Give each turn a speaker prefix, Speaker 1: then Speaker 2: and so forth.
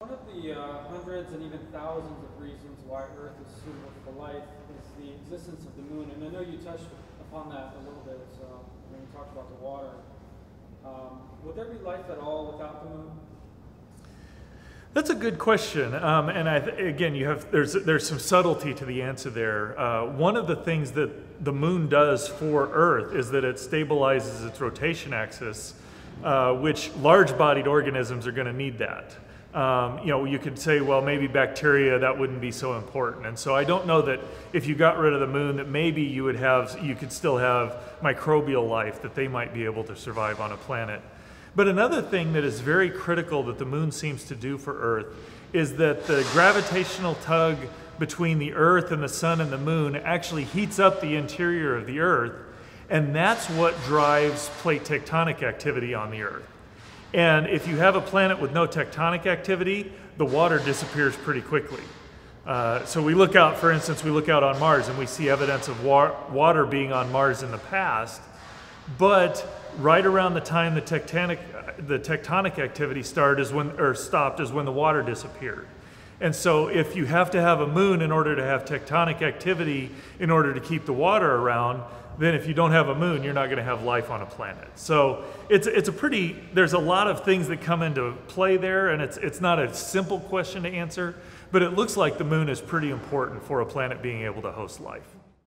Speaker 1: One of the hundreds and even thousands of reasons why Earth is suitable for life is the existence of the moon. And I know you touched upon that a little bit when you talked about the water. Would there be life at all without the moon?
Speaker 2: That's a good question, and again, there's some subtlety to the answer there. One of the things that the moon does for Earth is that it stabilizes its rotation axis, which large-bodied organisms are going to need that. You could say, well, maybe bacteria, that wouldn't be so important, and so I don't know that if you got rid of the moon, that maybe you could still have microbial life, that they might be able to survive on a planet. But another thing that is very critical that the moon seems to do for Earth is that the gravitational tug between the Earth and the sun and the moon actually heats up the interior of the Earth, and that's what drives plate tectonic activity on the Earth. And if you have a planet with no tectonic activity, the water disappears pretty quickly. So we look out, for instance, we look out on Mars and we see evidence of water being on Mars in the past, but right around the time the tectonic activity stopped is when the water disappeared. And so if you have to have a moon in order to have tectonic activity in order to keep the water around, then if you don't have a moon, you're not going to have life on a planet. So there's a lot of things that come into play there, and it's not a simple question to answer, but it looks like the moon is pretty important for a planet being able to host life.